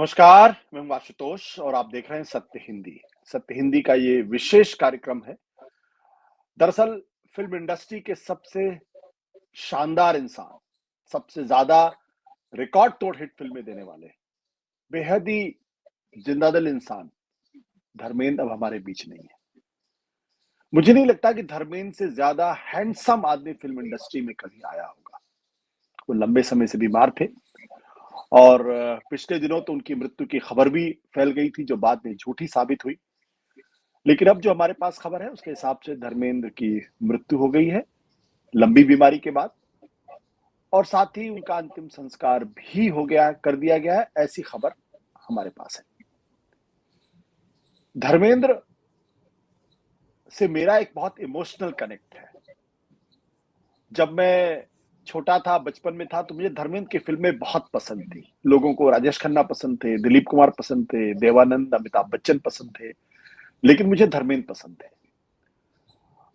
नमस्कार, मैं हूँ आशुतोष और आप देख रहे हैं सत्य हिंदी। सत्य हिंदी का ये विशेष कार्यक्रम है। दरअसल फ़िल्म इंडस्ट्री के सबसे शानदार इंसान, सबसे ज़्यादा रिकॉर्ड तोड़ हिट फ़िल्में देने वाले, बेहद ही जिंदादिल इंसान धर्मेंद्र अब हमारे बीच नहीं है। मुझे नहीं लगता कि धर्मेंद्र से ज़्यादा हैंडसम आदमी फ़िल्म इंडस्ट्री में कभी आया होगा। वो लंबे समय से बीमार थे और पिछले दिनों तो उनकी मृत्यु की खबर भी फैल गई थी, जो बाद में झूठी साबित हुई। लेकिन अब जो हमारे पास खबर है उसके हिसाब से धर्मेंद्र की मृत्यु हो गई है लंबी बीमारी के बाद, और साथ ही उनका अंतिम संस्कार भी हो गया कर दिया गया है, ऐसी खबर हमारे पास है। धर्मेंद्र से मेरा एक बहुत इमोशनल कनेक्ट है। जब मैं छोटा था, बचपन में था, तो मुझे धर्मेंद्र की फिल्में बहुत पसंद थी। लोगों को राजेश खन्ना पसंद थे, दिलीप कुमार पसंद थे, देवानंद, अमिताभ बच्चन पसंद थे, लेकिन मुझे धर्मेंद्र पसंद थे।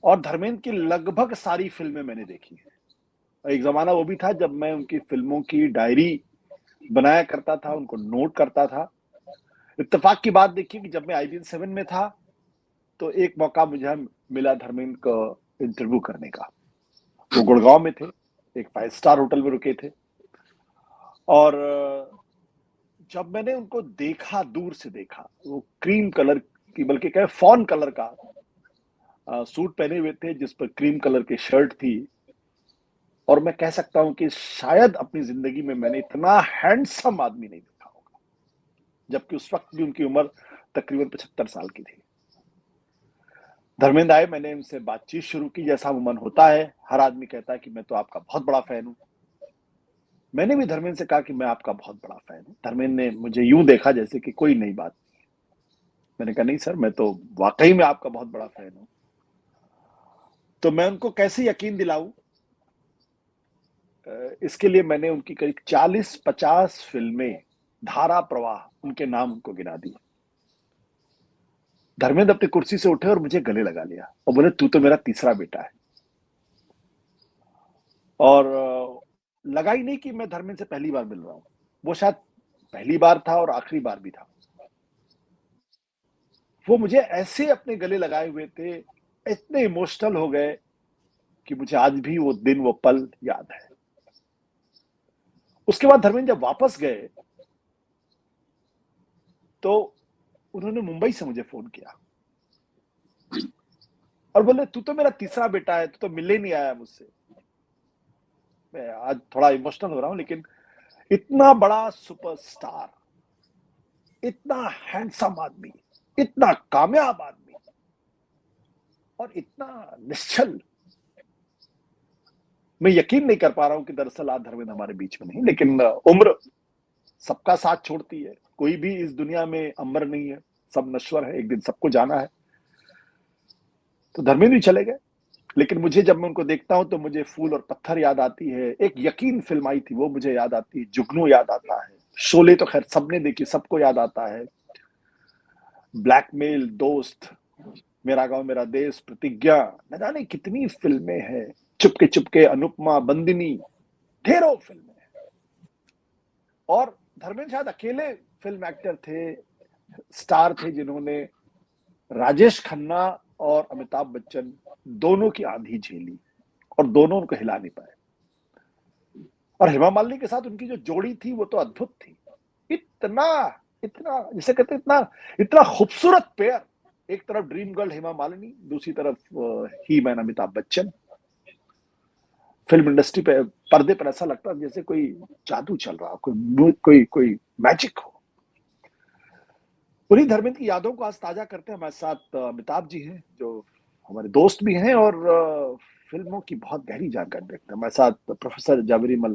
और धर्मेंद्र की लगभग सारी फिल्में मैंने देखी हैं। एक जमाना वो भी था जब मैं उनकी फिल्मों की डायरी बनाया करता था, उनको नोट करता था। इत्तेफाक की बात देखिए कि जब मैं IBN 7 में था, तो एक मौका मुझे मिला धर्मेंद्र का इंटरव्यू करने का। वो गुड़गांव में थे, एक 5 स्टार होटल में रुके थे, और जब मैंने उनको देखा, दूर से देखा, वो क्रीम कलर की, बल्कि क्या फॉन कलर का सूट पहने हुए थे, जिस पर क्रीम कलर की शर्ट थी। और मैं कह सकता हूं कि शायद अपनी जिंदगी में मैंने इतना हैंडसम आदमी नहीं देखा होगा, जबकि उस वक्त भी उनकी उम्र तकरीबन 75 साल की थी। धर्मेंद्र आए, मैंने उनसे बातचीत शुरू की, जैसा अमूमन होता है। हर आदमी कहता है कि मैं तो आपका बहुत बड़ा फैन हूं। मैंने भी धर्मेंद्र से कहा कि मैं आपका बहुत बड़ा फैन हूं। धर्मेंद्र ने मुझे यूं देखा जैसे कि कोई नई बात। मैंने कहा नहीं सर, मैं तो वाकई में आपका बहुत बड़ा फैन हूं। तो मैं उनको कैसे यकीन दिलाऊं, इसके लिए मैंने उनकी करीब 40-50 फिल्में, धारा प्रवाह, उनके नाम उनको गिना दिए। धर्मेंद्र अपनी कुर्सी से उठे और मुझे गले लगा लिया और बोले, तू तो मेरा तीसरा बेटा है। और लगा ही नहीं कि मैं धर्मेंद्र से पहली बार मिल रहा हूं। वो शायद पहली बार था और आखिरी बार भी था। वो मुझे ऐसे अपने गले लगाए हुए थे, इतने इमोशनल हो गए कि मुझे आज भी वो दिन, वो पल याद है। उसके बाद धर्मेंद्र जब वापस गए, तो उन्होंने मुंबई से मुझे फोन किया और बोले, तू तो मेरा तीसरा बेटा है, तू तो मिलने नहीं आया मुझसे। मैं आज थोड़ा इमोशनल हो रहा हूं, लेकिन इतना बड़ा सुपरस्टार, इतना हैंडसम आदमी, इतना कामयाब आदमी और इतना निश्चल, मैं यकीन नहीं कर पा रहा हूं कि दरअसल आज धर्मेंद्र हमारे बीच में नहीं। लेकिन उम्र सबका साथ छोड़ती है। कोई भी इस दुनिया में अमर नहीं है, सब नश्वर है, एक दिन सबको जाना है। तो धर्मेंद्र भी चले गए, लेकिन मुझे, जब मैं उनको देखता हूं, तो मुझे फूल और पत्थर याद आती है। एक यकीन फिल्म आई थी, वो मुझे याद आती है। जुगनू याद आता है। शोले तो खैर सबने देखी, सबको याद आता है। ब्लैकमेल, दोस्त, मेरा गांव मेरा देश, प्रतिज्ञा, न जाने कितनी फिल्में हैं। चुपके चुपके, अनुपमा, बंदिनी, ढेरों फिल्में हैं। और धर्मेंद्र शायद अकेले फिल्म एक्टर थे, स्टार थे, जिन्होंने राजेश खन्ना और अमिताभ बच्चन दोनों की आंधी झेली और दोनों उनको हिला नहीं पाए। और हेमा मालिनी के साथ उनकी जो जोड़ी थी, वो तो अद्भुत थी। इतना इतना जिसे कहते हैं, इतना इतना खूबसूरत पेयर। एक तरफ ड्रीम गर्ल हेमा मालिनी, दूसरी तरफ he man Amitabh Bachchan. Film industry पे, पर्दे पर ऐसा लगता है जैसे कोई जादू चल रहा हो, कोई मैजिक हो। उन्हीं धर्मेंद्र की यादों को आज ताजा करते हैं। हमारे साथ अमिताभ जी हैं, जो हमारे दोस्त भी हैं और फिल्मों की बहुत गहरी जानकारी रखते हैं। हमारे साथ प्रोफेसर जावेरी मल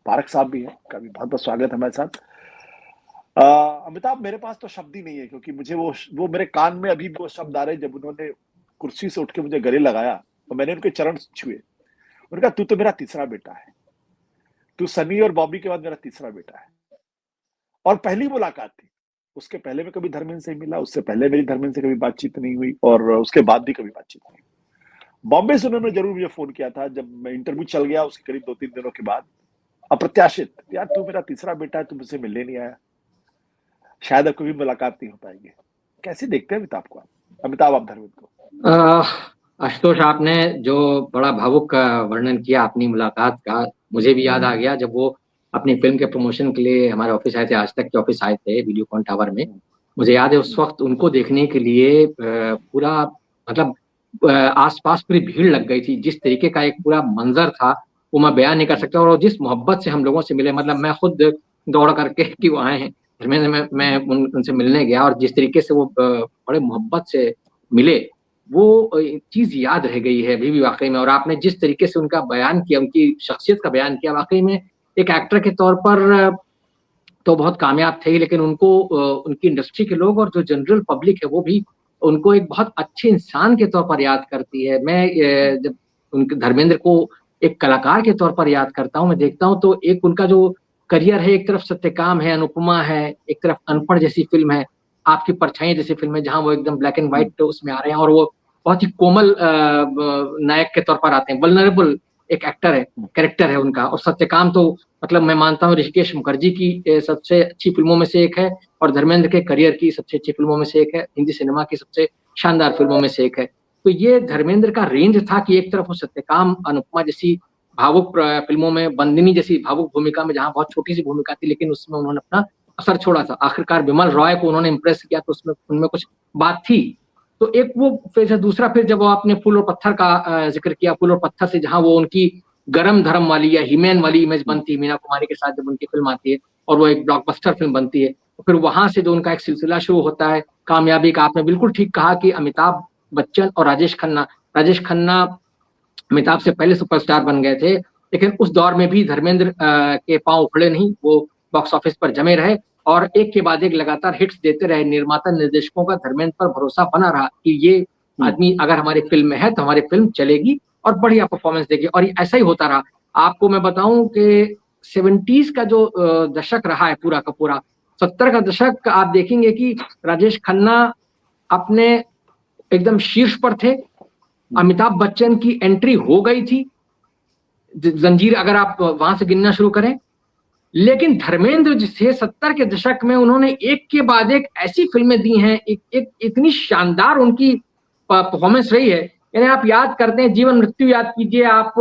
पारक साहब भी हैं, का भी बहुत बहुत स्वागत है हमारे साथ। अमिताभ, मेरे पास तो शब्द ही नहीं है, क्योंकि मुझे वो मेरे कान में अभी भी वो शब्द आ रहे हैं, जब उन्होंने कुर्सी से उठ के मुझे गले लगाया तो मैंने उनके चरण छुए। उन्होंने कहा, तू तो मेरा तीसरा बेटा है, तू सनी और बॉबी के बाद मेरा तीसरा बेटा है। और पहली मुलाकात थी, उसके पहले मैं कभी धर्मेंद्र से मिला, उससे पहले मेरी धर्मेंद्र से कभी बातचीत नहीं हुई, और उसके बाद भी कभी बातचीत नहीं हुई। बॉम्बे से उन्होंने जरूर मुझे फोन किया था, जब मैं इंटरव्यू चल गया उसके करीब 2-3 दिनों के बाद, अप्रत्याशित, यार तू मेरा तीसरा बेटा है, तू मुझसे मिलने नहीं आया। शायद अब कभी मुलाकात नहीं हो पाएगी। कैसे देखते हैं अमिताभ को आप, अमिताभ आप धर्मेंद्र को? आशुतोष, आपने जो बड़ा भावुक वर्णन किया अपनी मुलाकात का, मुझे भी याद आ गया जब वो अपनी फिल्म के प्रमोशन के लिए हमारे ऑफिस आए थे, आज तक के ऑफिस आए थे वीडियोकॉन टावर में। मुझे याद है उस वक्त उनको देखने के लिए पूरा मतलब आसपास पूरी भीड़ लग गई थी। जिस तरीके का एक पूरा मंजर था वो मैं बयान नहीं कर सकता, और जिस मोहब्बत से हम लोगों से मिले, मतलब मैं खुद दौड़ करके कि वो आए हैं धर्मेंद्र, मैं उनसे मिलने गया, और जिस तरीके से वो बड़े मोहब्बत से मिले, वो चीज याद रह गई है अभी भी वाकई में। और आपने जिस तरीके से उनका बयान किया, उनकी शख्सियत का बयान किया, वाकई में एक एक्टर के तौर पर तो बहुत कामयाब थे ही, लेकिन उनको उनकी इंडस्ट्री के लोग और जो जनरल पब्लिक है वो भी उनको एक बहुत अच्छे इंसान के तौर पर याद करती है। मैं जब उनके धर्मेंद्र को एक कलाकार के तौर पर याद करता हूँ, मैं देखता हूँ तो एक उनका जो करियर है, एक तरफ सत्यकाम है, अनुपमा है, एक तरफ अनपढ़ जैसी फिल्म है, आपकी परछाई जैसी फिल्म है, जहां वो एकदम ब्लैक एंड व्हाइट उसमें आ रहे हैं और वो बहुत ही कोमल नायक के तौर पर आते हैं, वल्नरेबल एक एक्टर है, कैरेक्टर है उनका। और सत्यकाम तो मतलब मैं मानता हूँ ऋषिकेश मुखर्जी की सबसे अच्छी फिल्मों में से एक है, और धर्मेंद्र के करियर की सबसे अच्छी फिल्मों में से एक है, हिंदी सिनेमा की सबसे शानदार फिल्मों में से एक है। तो ये धर्मेंद्र का रेंज था कि एक तरफ वो सत्यकाम, अनुपमा जैसी भावुक फिल्मों में, बंदिनी जैसी भावुक भूमिका में, जहां बहुत छोटी सी भूमिका थी लेकिन उसमें उन्होंने अपना असर छोड़ा था, आखिरकार बिमल रॉय को उन्होंने इम्प्रेस किया, तो उसमें उनमें कुछ बात थी। तो एक वो फिर दूसरा, फिर जब वो आपने फूल और पत्थर का जिक्र किया, फूल और पत्थर से जहां वो उनकी गरम धर्म वाली या हीमैन वाली इमेज बनती है मीना कुमारी के साथ, जब उनकी फिल्म आती है और वो एक ब्लॉकबस्टर फिल्म बनती है, तो फिर वहां से जो उनका एक सिलसिला शुरू होता है कामयाबी का। आपने बिल्कुल ठीक कहा कि अमिताभ बच्चन और राजेश खन्ना अमिताभ से पहले सुपरस्टार बन गए थे, लेकिन उस दौर में भी धर्मेंद्र के पांव उखड़े नहीं, वो बॉक्स ऑफिस पर जमे रहे और एक के बाद एक लगातार हिट्स देते रहे। निर्माता निर्देशकों का धर्मेंद्र पर भरोसा बना रहा कि ये आदमी अगर हमारी फिल्म में है तो हमारी फिल्म चलेगी और बढ़िया परफॉर्मेंस देगी, और ऐसा ही होता रहा। आपको मैं बताऊं कि 70s का जो दशक रहा है पूरा का पूरा, 70 का दशक आप देखेंगे कि राजेश खन्ना अपने एकदम शीर्ष पर थे, अमिताभ बच्चन की एंट्री हो गई थी, जंजीर अगर आप वहां से गिनना शुरू करें, लेकिन धर्मेंद्र जिसे 70 के दशक में उन्होंने एक के बाद एक ऐसी फिल्में दी हैं, एक इतनी शानदार उनकी परफॉर्मेंस रही है। यानी आप याद करते हैं जीवन मृत्यु याद कीजिए, आप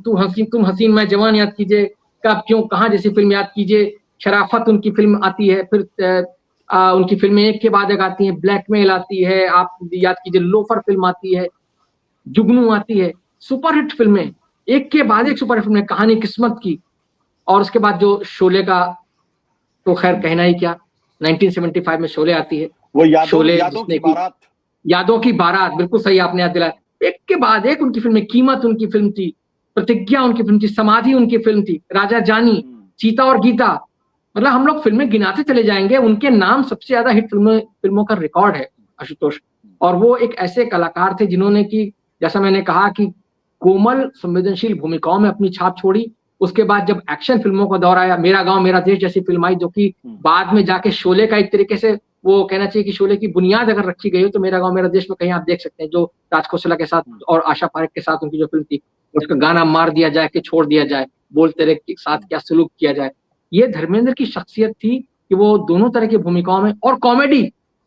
तुम हसीन मैं जवान याद कीजिए, कब क्यों कहां जैसी फिल्म याद कीजिए, शराफत उनकी फिल्म आती है, फिर उनकी फिल्में एक के बाद एक आती हैं, ब्लैकमेल आती है, आप याद कीजिए लोफर फिल्म आती है, जुगनू आती है, सुपरहिट फिल्में एक के बाद एक सुपरहिट फिल्में, कहानी किस्मत की, और उसके बाद जो शोले का तो खैर कहना ही क्या, 1975 में शोले आती है, वो शोले यादों की बारात, यादों की बारात, बिल्कुल सही आपने याद दिलाया। एक के बाद एक उनकी फिल्में, कीमत उनकी फिल्म थी, प्रतिज्ञा उनकी फिल्म थी, समाधि उनकी फिल्म थी, राजा जानी, सीता और गीता, मतलब हम लोग फिल्में गिनाते चले जाएंगे, उनके नाम सबसे ज्यादा हिट फिल्मों का रिकॉर्ड है आशुतोष। और वो एक ऐसे कलाकार थे जिन्होंने की, जैसा मैंने कहा कि कोमल संवेदनशील भूमिकाओं में अपनी छाप छोड़ी। उसके बाद जब एक्शन फिल्मों का दौर आया, मेरा गांव मेरा देश जैसी फिल्म आई, जो कि बाद में जाके शोले का एक तरीके से वो कहना चाहिए कि शोले की बुनियाद अगर रखी गई हो तो मेरा गांव मेरा देश में कहीं आप देख सकते हैं, जो राज खोसला के साथ और आशा पारेख के साथ उनकी जो फिल्म थी, उसका गाना मार दिया जाए कि छोड़ दिया जाए, बोल तेरे के साथ क्या सलूक किया जाए। ये धर्मेंद्र की शख्सियत थी कि वो दोनों तरह की भूमिकाओं में, और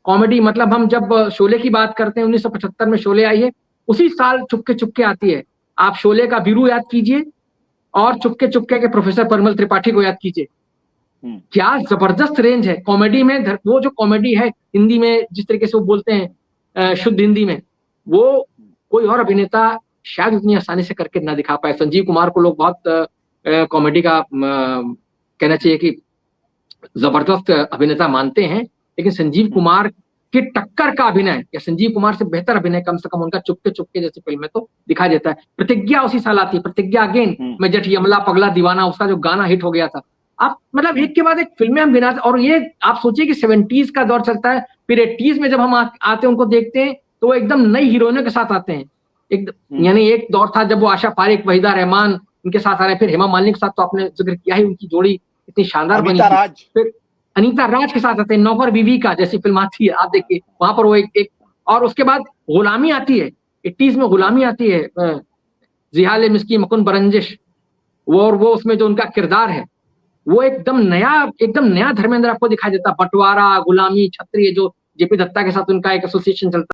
कॉमेडी मतलब हम जब शोले की बात करते हैं 1975 में शोले आई है, उसी साल चुपके चुपके आती है। आप शोले का वीरू याद कीजिए और चुपके चुपके के प्रोफेसर परिमल त्रिपाठी को याद कीजिए, क्या जबरदस्त रेंज है कॉमेडी में। वो जो कॉमेडी है हिंदी में जिस तरीके से वो बोलते हैं शुद्ध हिंदी में, वो कोई और अभिनेता शायद उतनी आसानी से करके ना दिखा पाए। संजीव कुमार को लोग बहुत कॉमेडी का कहना चाहिए कि जबरदस्त अभिनेता मानते हैं, लेकिन संजीव कुमार की टक्कर का अभिनय या संजीव कुमार से बेहतर अभिनय कम से कम उनका चुपके चुपके जैसी फिल्म में तो दिखाई देता है। प्रतिज्ञा उसी साल आती है, प्रतिज्ञा अगेन, मैं जट यमला पगला दीवाना, उसका जो गाना हिट हो गया था। आप मतलब एक के बाद एक फिल्में हम गिनाते, और ये आप सोचिए कि 70s का दौर चलता है, फिर 80s में जब हम आते हैं उनको देखते हैं तो वो एकदम नई हीरोइनों के साथ आते हैं। एक यानी एक दौर था जब वो आशा पारेख, वहीदा रहमान उनके साथ आ रहे हैं, फिर हेमा मालिनी के साथ तो आपने जिक्र किया ही, उनकी जोड़ी इतनी शानदार बनी थी। फिर अनीता राज के साथ आते हैं, नौकर बीवी का जैसी फिल्म आती है, आप देखिए वहां पर वो एक और उसके बाद गुलामी आती है, 80s में गुलामी आती है, जिहाल मिस्की मकुन बरंजिश, वो और वो उसमें जो उनका किरदार है वो एकदम नया धर्मेंद्र आपको दिखाई देता। बंटवारा, गुलामी, क्षत्रिय, जो जेपी दत्ता के साथ उनका एक एसोसिएशन चलता